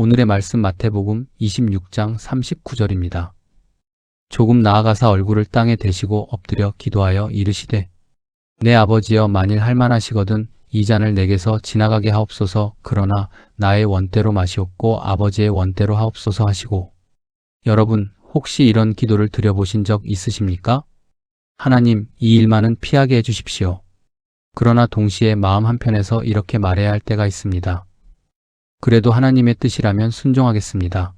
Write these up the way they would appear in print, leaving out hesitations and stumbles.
오늘의 말씀 마태복음 26장 39절입니다. 조금 나아가사 얼굴을 땅에 대시고 엎드려 기도하여 이르시되 내 아버지여 만일 할만하시거든 이 잔을 내게서 지나가게 하옵소서. 그러나 나의 원대로 마시옵고 아버지의 원대로 하옵소서 하시고. 여러분 혹시 이런 기도를 드려보신 적 있으십니까? 하나님, 이 일만은 피하게 해주십시오. 그러나 동시에 마음 한편에서 이렇게 말해야 할 때가 있습니다. 그래도 하나님의 뜻이라면 순종하겠습니다.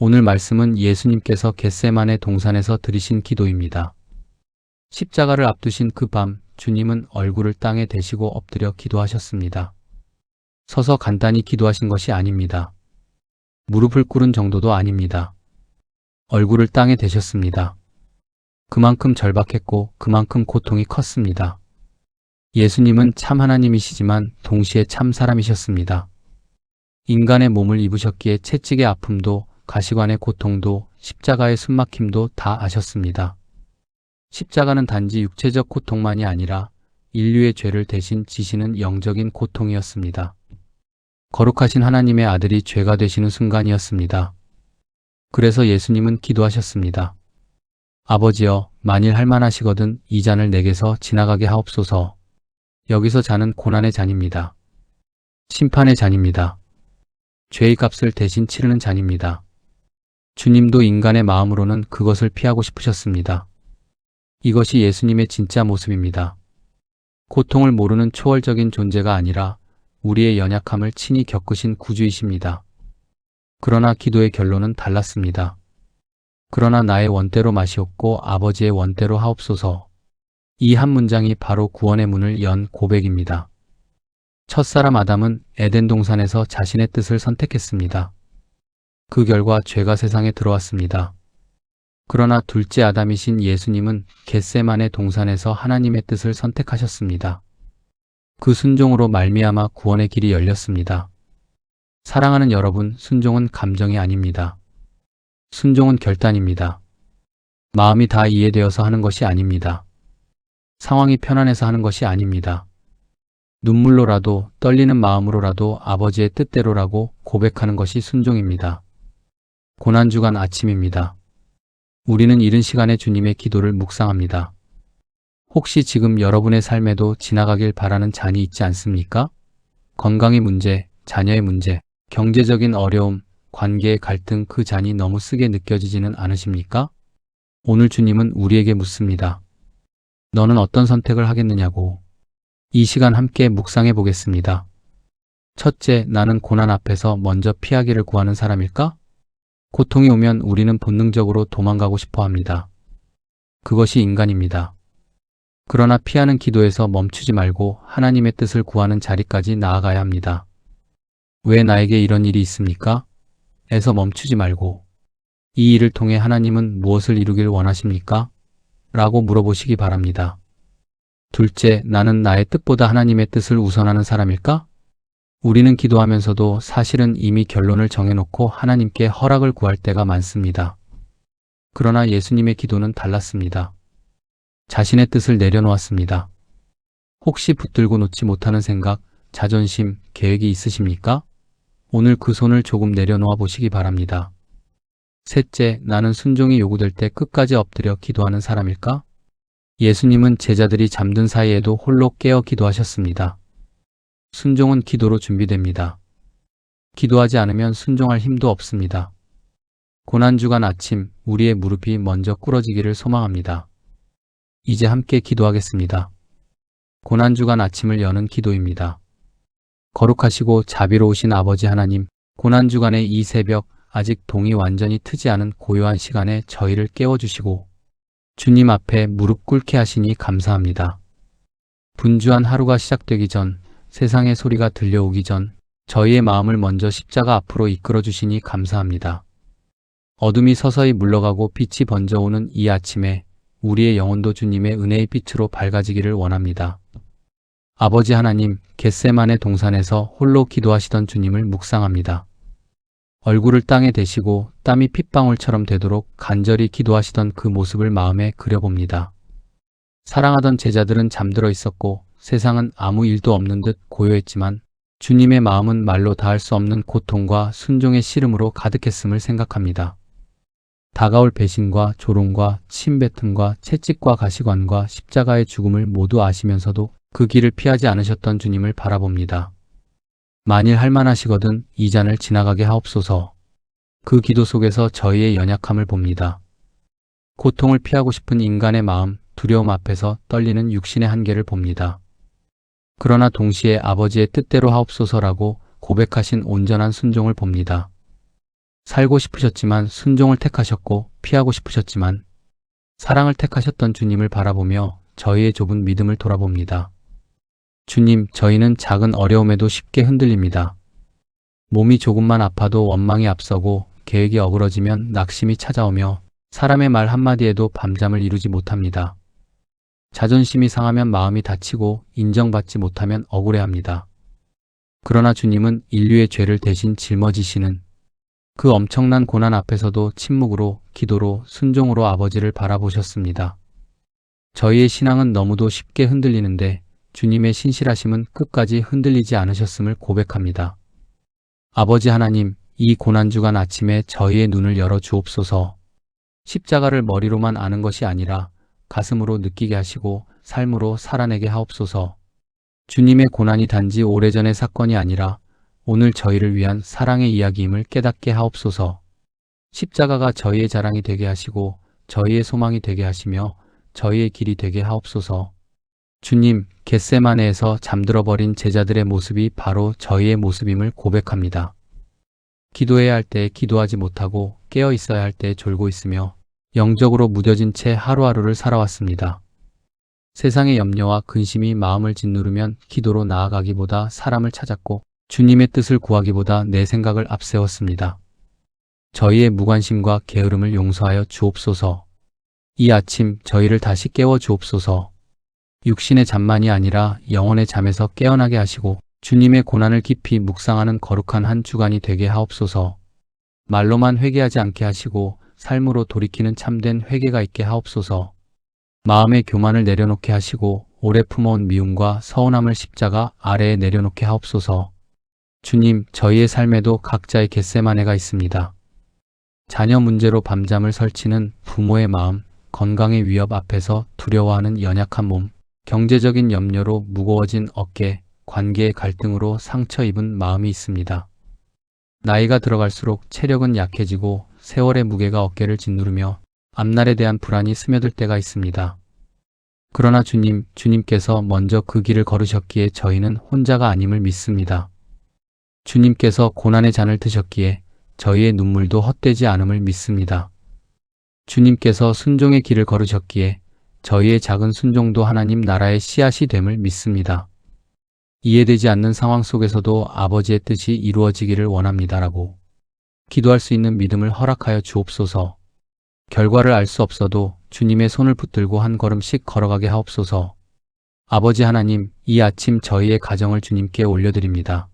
오늘 말씀은 예수님께서 겟세마네 동산에서 드리신 기도입니다. 십자가를 앞두신 그 밤 주님은 얼굴을 땅에 대시고 엎드려 기도하셨습니다. 서서 간단히 기도하신 것이 아닙니다. 무릎을 꿇은 정도도 아닙니다. 얼굴을 땅에 대셨습니다. 그만큼 절박했고 그만큼 고통이 컸습니다. 예수님은 참 하나님이시지만 동시에 참 사람이셨습니다. 인간의 몸을 입으셨기에 채찍의 아픔도 가시관의 고통도 십자가의 숨막힘도 다 아셨습니다. 십자가는 단지 육체적 고통만이 아니라 인류의 죄를 대신 지시는 영적인 고통이었습니다. 거룩하신 하나님의 아들이 죄가 되시는 순간이었습니다. 그래서 예수님은 기도하셨습니다. 아버지여, 만일 할만하시거든 이 잔을 내게서 지나가게 하옵소서. 여기서 잔은 고난의 잔입니다. 심판의 잔입니다. 죄의 값을 대신 치르는 잔입니다. 주님도 인간의 마음으로는 그것을 피하고 싶으셨습니다. 이것이 예수님의 진짜 모습입니다. 고통을 모르는 초월적인 존재가 아니라 우리의 연약함을 친히 겪으신 구주이십니다. 그러나 기도의 결론은 달랐습니다. 그러나 나의 원대로 마시옵고 아버지의 원대로 하옵소서. 이 한 문장이 바로 구원의 문을 연 고백입니다. 첫사람 아담은 에덴 동산에서 자신의 뜻을 선택했습니다. 그 결과 죄가 세상에 들어왔습니다. 그러나 둘째 아담이신 예수님은 겟세마네 동산에서 하나님의 뜻을 선택하셨습니다. 그 순종으로 말미암아 구원의 길이 열렸습니다. 사랑하는 여러분, 순종은 감정이 아닙니다. 순종은 결단입니다. 마음이 다 이해되어서 하는 것이 아닙니다. 상황이 편안해서 하는 것이 아닙니다. 눈물로라도 떨리는 마음으로라도 아버지의 뜻대로라고 고백하는 것이 순종입니다. 고난주간 아침입니다. 우리는 이른 시간에 주님의 기도를 묵상합니다. 혹시 지금 여러분의 삶에도 지나가길 바라는 잔이 있지 않습니까? 건강의 문제, 자녀의 문제, 경제적인 어려움, 관계의 갈등, 그 잔이 너무 쓰게 느껴지지는 않으십니까? 오늘 주님은 우리에게 묻습니다. 너는 어떤 선택을 하겠느냐고. 이 시간 함께 묵상해 보겠습니다. 첫째, 나는 고난 앞에서 먼저 피하기를 구하는 사람일까? 고통이 오면 우리는 본능적으로 도망가고 싶어 합니다. 그것이 인간입니다. 그러나 피하는 기도에서 멈추지 말고 하나님의 뜻을 구하는 자리까지 나아가야 합니다. 왜 나에게 이런 일이 있습니까? 에서 멈추지 말고 이 일을 통해 하나님은 무엇을 이루길 원하십니까? 라고 물어보시기 바랍니다. 둘째, 나는 나의 뜻보다 하나님의 뜻을 우선하는 사람일까? 우리는 기도하면서도 사실은 이미 결론을 정해놓고 하나님께 허락을 구할 때가 많습니다. 그러나 예수님의 기도는 달랐습니다. 자신의 뜻을 내려놓았습니다. 혹시 붙들고 놓지 못하는 생각, 자존심, 계획이 있으십니까? 오늘 그 손을 조금 내려놓아 보시기 바랍니다. 셋째, 나는 순종이 요구될 때 끝까지 엎드려 기도하는 사람일까? 예수님은 제자들이 잠든 사이에도 홀로 깨어 기도하셨습니다. 순종은 기도로 준비됩니다. 기도하지 않으면 순종할 힘도 없습니다. 고난주간 아침, 우리의 무릎이 먼저 꿇어지기를 소망합니다. 이제 함께 기도하겠습니다. 고난주간 아침을 여는 기도입니다. 거룩하시고 자비로우신 아버지 하나님, 고난주간의 이 새벽, 아직 동이 완전히 트지 않은 고요한 시간에 저희를 깨워주시고 주님 앞에 무릎 꿇게 하시니 감사합니다. 분주한 하루가 시작되기 전, 세상의 소리가 들려오기 전 저희의 마음을 먼저 십자가 앞으로 이끌어 주시니 감사합니다. 어둠이 서서히 물러가고 빛이 번져오는 이 아침에 우리의 영혼도 주님의 은혜의 빛으로 밝아지기를 원합니다. 아버지 하나님, 겟세마네 동산에서 홀로 기도하시던 주님을 묵상합니다. 얼굴을 땅에 대시고 땀이 핏방울처럼 되도록 간절히 기도하시던 그 모습을 마음에 그려봅니다. 사랑하던 제자들은 잠들어 있었고 세상은 아무 일도 없는 듯 고요했지만 주님의 마음은 말로 다할 수 없는 고통과 순종의 씨름으로 가득했음을 생각합니다. 다가올 배신과 조롱과 침뱉음과 채찍과 가시관과 십자가의 죽음을 모두 아시면서도 그 길을 피하지 않으셨던 주님을 바라봅니다. 만일 할만하시거든 이 잔을 지나가게 하옵소서. 그 기도 속에서 저희의 연약함을 봅니다. 고통을 피하고 싶은 인간의 마음, 두려움 앞에서 떨리는 육신의 한계를 봅니다. 그러나 동시에 아버지의 뜻대로 하옵소서라고 고백하신 온전한 순종을 봅니다. 살고 싶으셨지만 순종을 택하셨고 피하고 싶으셨지만 사랑을 택하셨던 주님을 바라보며 저희의 좁은 믿음을 돌아봅니다. 주님, 저희는 작은 어려움에도 쉽게 흔들립니다. 몸이 조금만 아파도 원망이 앞서고 계획이 어그러지면 낙심이 찾아오며 사람의 말 한마디에도 밤잠을 이루지 못합니다. 자존심이 상하면 마음이 다치고 인정받지 못하면 억울해합니다. 그러나 주님은 인류의 죄를 대신 짊어지시는 그 엄청난 고난 앞에서도 침묵으로, 기도로, 순종으로 아버지를 바라보셨습니다. 저희의 신앙은 너무도 쉽게 흔들리는데 주님의 신실하심은 끝까지 흔들리지 않으셨음을 고백합니다. 아버지 하나님, 이 고난주간 아침에 저희의 눈을 열어 주옵소서. 십자가를 머리로만 아는 것이 아니라 가슴으로 느끼게 하시고 삶으로 살아내게 하옵소서. 주님의 고난이 단지 오래전의 사건이 아니라 오늘 저희를 위한 사랑의 이야기임을 깨닫게 하옵소서. 십자가가 저희의 자랑이 되게 하시고 저희의 소망이 되게 하시며 저희의 길이 되게 하옵소서. 주님, 겟세마네에서 잠들어버린 제자들의 모습이 바로 저희의 모습임을 고백합니다. 기도해야 할 때 기도하지 못하고 깨어 있어야 할 때 졸고 있으며 영적으로 무뎌진 채 하루하루를 살아왔습니다. 세상의 염려와 근심이 마음을 짓누르면 기도로 나아가기보다 사람을 찾았고 주님의 뜻을 구하기보다 내 생각을 앞세웠습니다. 저희의 무관심과 게으름을 용서하여 주옵소서. 이 아침 저희를 다시 깨워 주옵소서. 육신의 잠만이 아니라 영혼의 잠에서 깨어나게 하시고 주님의 고난을 깊이 묵상하는 거룩한 한 주간이 되게 하옵소서. 말로만 회개하지 않게 하시고 삶으로 돌이키는 참된 회개가 있게 하옵소서. 마음의 교만을 내려놓게 하시고 오래 품어온 미움과 서운함을 십자가 아래에 내려놓게 하옵소서. 주님, 저희의 삶에도 각자의 겟세마네가 있습니다. 자녀 문제로 밤잠을 설치는 부모의 마음, 건강의 위협 앞에서 두려워하는 연약한 몸, 경제적인 염려로 무거워진 어깨, 관계의 갈등으로 상처 입은 마음이 있습니다. 나이가 들어갈수록 체력은 약해지고 세월의 무게가 어깨를 짓누르며 앞날에 대한 불안이 스며들 때가 있습니다. 그러나 주님께서 먼저 그 길을 걸으셨기에 저희는 혼자가 아님을 믿습니다. 주님께서 고난의 잔을 드셨기에 저희의 눈물도 헛되지 않음을 믿습니다. 주님께서 순종의 길을 걸으셨기에 저희의 작은 순종도 하나님 나라의 씨앗이 됨을 믿습니다. 이해되지 않는 상황 속에서도 아버지의 뜻이 이루어지기를 원합니다라고 기도할 수 있는 믿음을 허락하여 주옵소서. 결과를 알 수 없어도 주님의 손을 붙들고 한 걸음씩 걸어가게 하옵소서. 아버지 하나님, 이 아침 저희의 가정을 주님께 올려드립니다.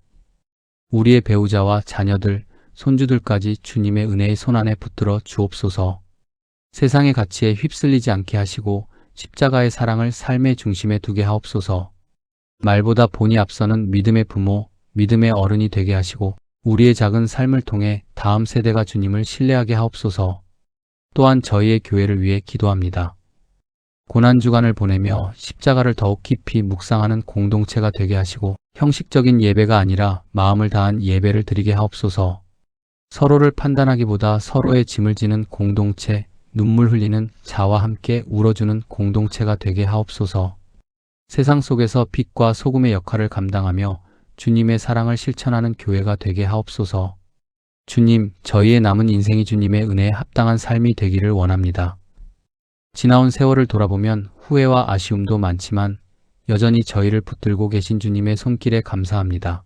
우리의 배우자와 자녀들, 손주들까지 주님의 은혜의 손안에 붙들어 주옵소서. 세상의 가치에 휩쓸리지 않게 하시고 십자가의 사랑을 삶의 중심에 두게 하옵소서. 말보다 본이 앞서는 믿음의 부모, 믿음의 어른이 되게 하시고 우리의 작은 삶을 통해 다음 세대가 주님을 신뢰하게 하옵소서. 또한 저희의 교회를 위해 기도합니다. 고난주간을 보내며 십자가를 더욱 깊이 묵상하는 공동체가 되게 하시고 형식적인 예배가 아니라 마음을 다한 예배를 드리게 하옵소서. 서로를 판단하기보다 서로의 짐을 지는 공동체, 눈물 흘리는 자와 함께 울어주는 공동체가 되게 하옵소서. 세상 속에서 빛과 소금의 역할을 감당하며 주님의 사랑을 실천하는 교회가 되게 하옵소서. 주님, 저희의 남은 인생이 주님의 은혜에 합당한 삶이 되기를 원합니다. 지나온 세월을 돌아보면 후회와 아쉬움도 많지만 여전히 저희를 붙들고 계신 주님의 손길에 감사합니다.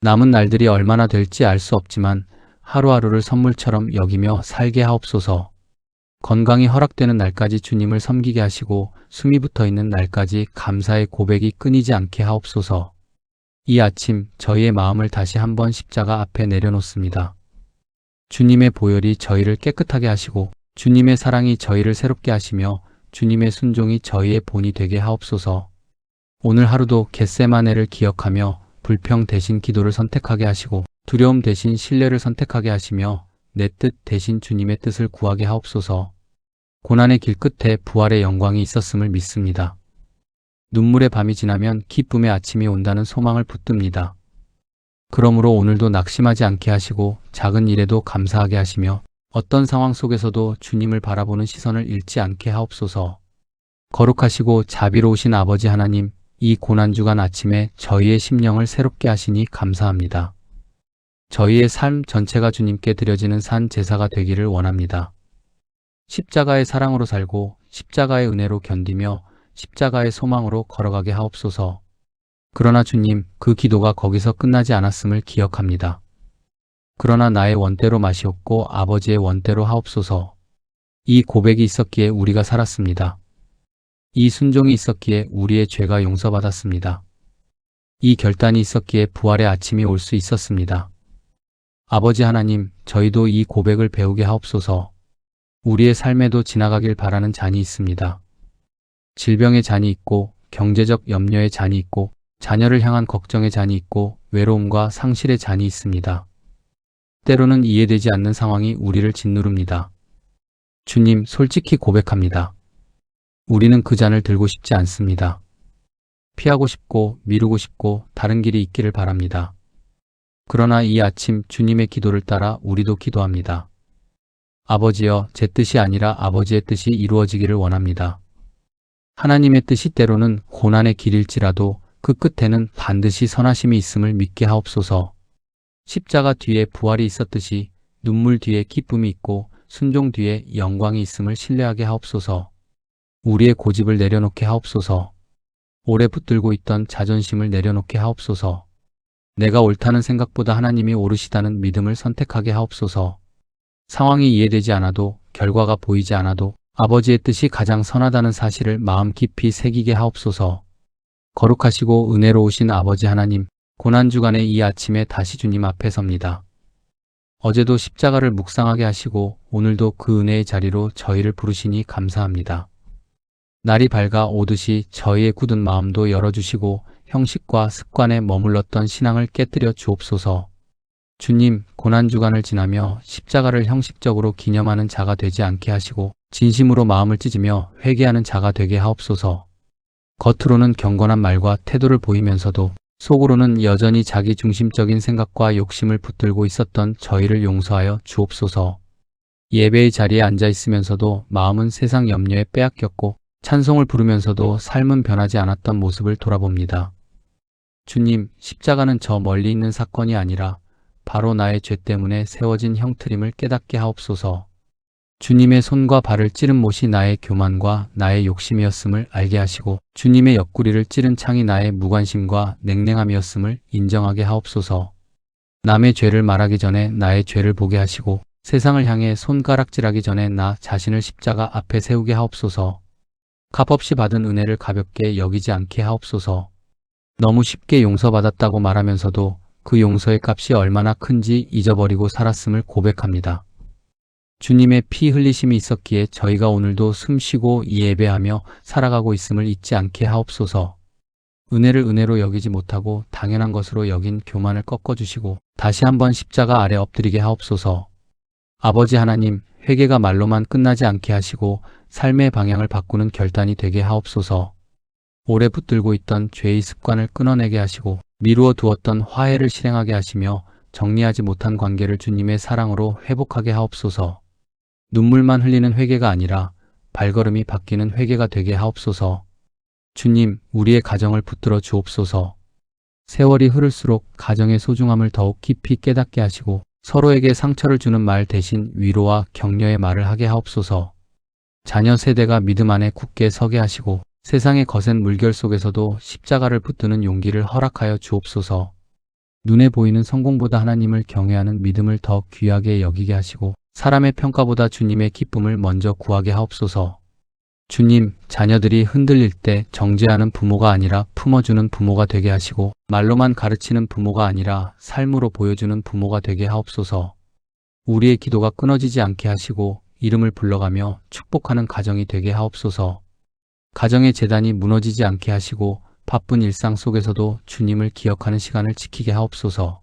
남은 날들이 얼마나 될지 알 수 없지만 하루하루를 선물처럼 여기며 살게 하옵소서. 건강이 허락되는 날까지 주님을 섬기게 하시고 숨이 붙어 있는 날까지 감사의 고백이 끊이지 않게 하옵소서. 이 아침 저희의 마음을 다시 한번 십자가 앞에 내려놓습니다. 주님의 보혈이 저희를 깨끗하게 하시고 주님의 사랑이 저희를 새롭게 하시며 주님의 순종이 저희의 본이 되게 하옵소서. 오늘 하루도 겟세마네를 기억하며 불평 대신 기도를 선택하게 하시고 두려움 대신 신뢰를 선택하게 하시며 내 뜻 대신 주님의 뜻을 구하게 하옵소서. 고난의 길 끝에 부활의 영광이 있었음을 믿습니다. 눈물의 밤이 지나면 기쁨의 아침이 온다는 소망을 붙듭니다. 그러므로 오늘도 낙심하지 않게 하시고 작은 일에도 감사하게 하시며 어떤 상황 속에서도 주님을 바라보는 시선을 잃지 않게 하옵소서. 거룩하시고 자비로우신 아버지 하나님, 이 고난주간 아침에 저희의 심령을 새롭게 하시니 감사합니다. 저희의 삶 전체가 주님께 드려지는 산 제사가 되기를 원합니다. 십자가의 사랑으로 살고 십자가의 은혜로 견디며 십자가의 소망으로 걸어가게 하옵소서. 그러나 주님, 그 기도가 거기서 끝나지 않았음을 기억합니다. 그러나 나의 원대로 마시옵고 아버지의 원대로 하옵소서. 이 고백이 있었기에 우리가 살았습니다. 이 순종이 있었기에 우리의 죄가 용서받았습니다. 이 결단이 있었기에 부활의 아침이 올 수 있었습니다. 아버지 하나님, 저희도 이 고백을 배우게 하옵소서. 우리의 삶에도 지나가길 바라는 잔이 있습니다. 질병의 잔이 있고 경제적 염려의 잔이 있고 자녀를 향한 걱정의 잔이 있고 외로움과 상실의 잔이 있습니다. 때로는 이해되지 않는 상황이 우리를 짓누릅니다. 주님, 솔직히 고백합니다. 우리는 그 잔을 들고 싶지 않습니다. 피하고 싶고 미루고 싶고 다른 길이 있기를 바랍니다. 그러나 이 아침 주님의 기도를 따라 우리도 기도합니다. 아버지여, 제 뜻이 아니라 아버지의 뜻이 이루어지기를 원합니다. 하나님의 뜻이 때로는 고난의 길일지라도 그 끝에는 반드시 선하심이 있음을 믿게 하옵소서. 십자가 뒤에 부활이 있었듯이 눈물 뒤에 기쁨이 있고 순종 뒤에 영광이 있음을 신뢰하게 하옵소서. 우리의 고집을 내려놓게 하옵소서. 오래 붙들고 있던 자존심을 내려놓게 하옵소서. 내가 옳다는 생각보다 하나님이 옳으시다는 믿음을 선택하게 하옵소서. 상황이 이해되지 않아도 결과가 보이지 않아도 아버지의 뜻이 가장 선하다는 사실을 마음 깊이 새기게 하옵소서. 거룩하시고 은혜로우신 아버지 하나님, 고난주간의 이 아침에 다시 주님 앞에 섭니다. 어제도 십자가를 묵상하게 하시고 오늘도 그 은혜의 자리로 저희를 부르시니 감사합니다. 날이 밝아 오듯이 저희의 굳은 마음도 열어주시고 형식과 습관에 머물렀던 신앙을 깨뜨려 주옵소서. 주님, 고난주간을 지나며 십자가를 형식적으로 기념하는 자가 되지 않게 하시고 진심으로 마음을 찢으며 회개하는 자가 되게 하옵소서. 겉으로는 경건한 말과 태도를 보이면서도 속으로는 여전히 자기 중심적인 생각과 욕심을 붙들고 있었던 저희를 용서하여 주옵소서. 예배의 자리에 앉아 있으면서도 마음은 세상 염려에 빼앗겼고 찬송을 부르면서도 삶은 변하지 않았던 모습을 돌아봅니다. 주님, 십자가는 저 멀리 있는 사건이 아니라 바로 나의 죄 때문에 세워진 형틀임을 깨닫게 하옵소서. 주님의 손과 발을 찌른 못이 나의 교만과 나의 욕심이었음을 알게 하시고 주님의 옆구리를 찌른 창이 나의 무관심과 냉랭함이었음을 인정하게 하옵소서. 남의 죄를 말하기 전에 나의 죄를 보게 하시고 세상을 향해 손가락질하기 전에 나 자신을 십자가 앞에 세우게 하옵소서. 값없이 받은 은혜를 가볍게 여기지 않게 하옵소서. 너무 쉽게 용서받았다고 말하면서도 그 용서의 값이 얼마나 큰지 잊어버리고 살았음을 고백합니다. 주님의 피 흘리심이 있었기에 저희가 오늘도 숨쉬고 예배하며 살아가고 있음을 잊지 않게 하옵소서. 은혜를 은혜로 여기지 못하고 당연한 것으로 여긴 교만을 꺾어주시고 다시 한번 십자가 아래 엎드리게 하옵소서. 아버지 하나님, 회개가 말로만 끝나지 않게 하시고 삶의 방향을 바꾸는 결단이 되게 하옵소서. 오래 붙들고 있던 죄의 습관을 끊어내게 하시고 미루어 두었던 화해를 실행하게 하시며 정리하지 못한 관계를 주님의 사랑으로 회복하게 하옵소서. 눈물만 흘리는 회개가 아니라 발걸음이 바뀌는 회개가 되게 하옵소서. 주님, 우리의 가정을 붙들어 주옵소서. 세월이 흐를수록 가정의 소중함을 더욱 깊이 깨닫게 하시고 서로에게 상처를 주는 말 대신 위로와 격려의 말을 하게 하옵소서. 자녀 세대가 믿음 안에 굳게 서게 하시고 세상의 거센 물결 속에서도 십자가를 붙드는 용기를 허락하여 주옵소서. 눈에 보이는 성공보다 하나님을 경외하는 믿음을 더 귀하게 여기게 하시고 사람의 평가보다 주님의 기쁨을 먼저 구하게 하옵소서. 주님, 자녀들이 흔들릴 때 정죄하는 부모가 아니라 품어주는 부모가 되게 하시고 말로만 가르치는 부모가 아니라 삶으로 보여주는 부모가 되게 하옵소서. 우리의 기도가 끊어지지 않게 하시고 이름을 불러가며 축복하는 가정이 되게 하옵소서. 가정의 재단이 무너지지 않게 하시고 바쁜 일상 속에서도 주님을 기억하는 시간을 지키게 하옵소서.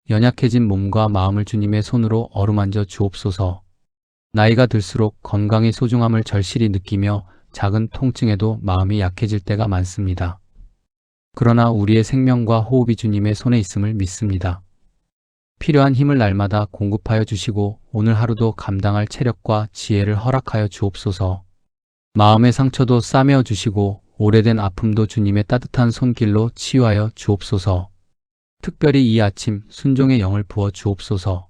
연약해진 몸과 마음을 주님의 손으로 어루만져 주옵소서. 나이가 들수록 건강의 소중함을 절실히 느끼며 작은 통증에도 마음이 약해질 때가 많습니다. 그러나 우리의 생명과 호흡이 주님의 손에 있음을 믿습니다. 필요한 힘을 날마다 공급하여 주시고 오늘 하루도 감당할 체력과 지혜를 허락하여 주옵소서. 마음의 상처도 싸매어 주시고 오래된 아픔도 주님의 따뜻한 손길로 치유하여 주옵소서. 특별히 이 아침 순종의 영을 부어 주옵소서.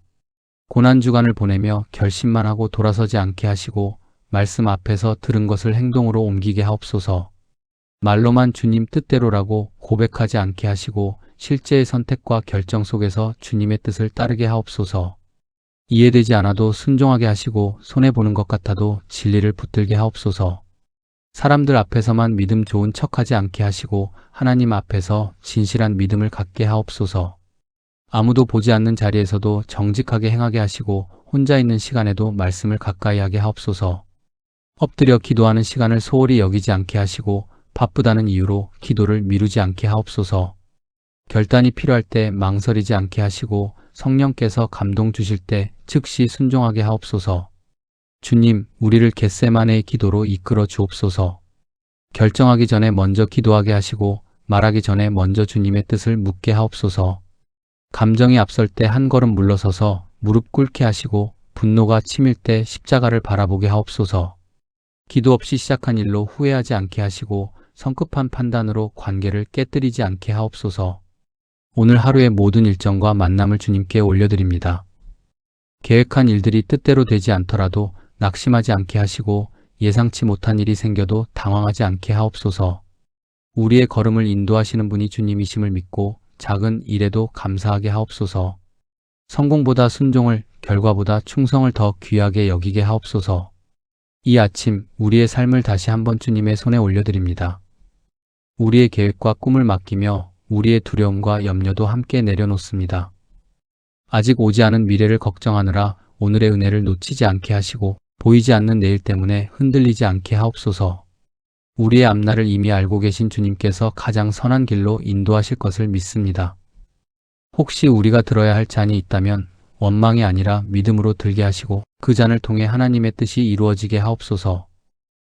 고난주간을 보내며 결심만 하고 돌아서지 않게 하시고 말씀 앞에서 들은 것을 행동으로 옮기게 하옵소서. 말로만 주님 뜻대로라고 고백하지 않게 하시고 실제의 선택과 결정 속에서 주님의 뜻을 따르게 하옵소서. 이해되지 않아도 순종하게 하시고 손해보는 것 같아도 진리를 붙들게 하옵소서. 사람들 앞에서만 믿음 좋은 척하지 않게 하시고 하나님 앞에서 진실한 믿음을 갖게 하옵소서. 아무도 보지 않는 자리에서도 정직하게 행하게 하시고 혼자 있는 시간에도 말씀을 가까이 하게 하옵소서. 엎드려 기도하는 시간을 소홀히 여기지 않게 하시고 바쁘다는 이유로 기도를 미루지 않게 하옵소서. 결단이 필요할 때 망설이지 않게 하시고 성령께서 감동 주실 때 즉시 순종하게 하옵소서. 주님, 우리를 겟세마네의 기도로 이끌어 주옵소서. 결정하기 전에 먼저 기도하게 하시고 말하기 전에 먼저 주님의 뜻을 묻게 하옵소서. 감정이 앞설 때 한 걸음 물러서서 무릎 꿇게 하시고 분노가 치밀 때 십자가를 바라보게 하옵소서. 기도 없이 시작한 일로 후회하지 않게 하시고 성급한 판단으로 관계를 깨뜨리지 않게 하옵소서. 오늘 하루의 모든 일정과 만남을 주님께 올려드립니다. 계획한 일들이 뜻대로 되지 않더라도 낙심하지 않게 하시고 예상치 못한 일이 생겨도 당황하지 않게 하옵소서. 우리의 걸음을 인도하시는 분이 주님이심을 믿고 작은 일에도 감사하게 하옵소서. 성공보다 순종을, 결과보다 충성을 더 귀하게 여기게 하옵소서. 이 아침 우리의 삶을 다시 한번 주님의 손에 올려드립니다. 우리의 계획과 꿈을 맡기며 우리의 두려움과 염려도 함께 내려놓습니다. 아직 오지 않은 미래를 걱정하느라 오늘의 은혜를 놓치지 않게 하시고 보이지 않는 내일 때문에 흔들리지 않게 하옵소서. 우리의 앞날을 이미 알고 계신 주님께서 가장 선한 길로 인도하실 것을 믿습니다. 혹시 우리가 들어야 할 잔이 있다면 원망이 아니라 믿음으로 들게 하시고 그 잔을 통해 하나님의 뜻이 이루어지게 하옵소서.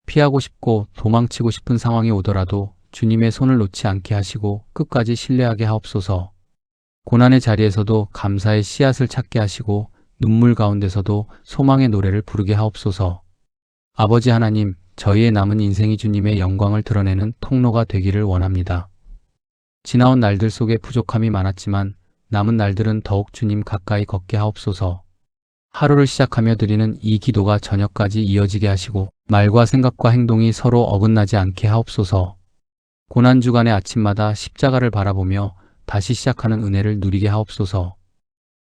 피하고 싶고 도망치고 싶은 상황이 오더라도 주님의 손을 놓지 않게 하시고 끝까지 신뢰하게 하옵소서. 고난의 자리에서도 감사의 씨앗을 찾게 하시고 눈물 가운데서도 소망의 노래를 부르게 하옵소서. 아버지 하나님, 저희의 남은 인생이 주님의 영광을 드러내는 통로가 되기를 원합니다. 지나온 날들 속에 부족함이 많았지만 남은 날들은 더욱 주님 가까이 걷게 하옵소서. 하루를 시작하며 드리는 이 기도가 저녁까지 이어지게 하시고 말과 생각과 행동이 서로 어긋나지 않게 하옵소서. 고난주간의 아침마다 십자가를 바라보며 다시 시작하는 은혜를 누리게 하옵소서.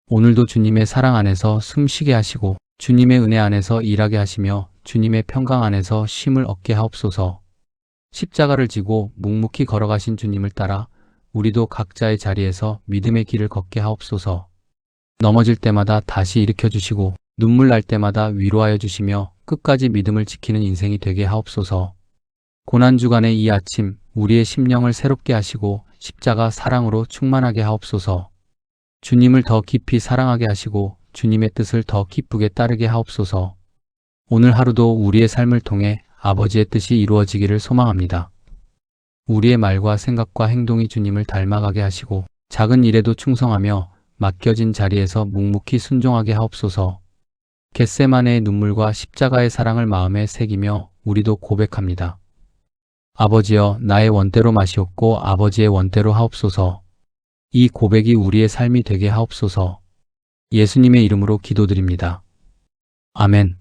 오늘도 주님의 사랑 안에서 숨쉬게 하시고 주님의 은혜 안에서 일하게 하시며 주님의 평강 안에서 쉼을 얻게 하옵소서. 십자가를 지고 묵묵히 걸어가신 주님을 따라 우리도 각자의 자리에서 믿음의 길을 걷게 하옵소서. 넘어질 때마다 다시 일으켜 주시고 눈물 날 때마다 위로하여 주시며 끝까지 믿음을 지키는 인생이 되게 하옵소서. 고난주간의 이 아침 우리의 심령을 새롭게 하시고 십자가 사랑으로 충만하게 하옵소서. 주님을 더 깊이 사랑하게 하시고 주님의 뜻을 더 기쁘게 따르게 하옵소서. 오늘 하루도 우리의 삶을 통해 아버지의 뜻이 이루어지기를 소망합니다. 우리의 말과 생각과 행동이 주님을 닮아가게 하시고 작은 일에도 충성하며 맡겨진 자리에서 묵묵히 순종하게 하옵소서. 겟세마네의 눈물과 십자가의 사랑을 마음에 새기며 우리도 고백합니다. 아버지여, 나의 원대로 마시옵고 아버지의 원대로 하옵소서. 이 고백이 우리의 삶이 되게 하옵소서. 예수님의 이름으로 기도드립니다. 아멘.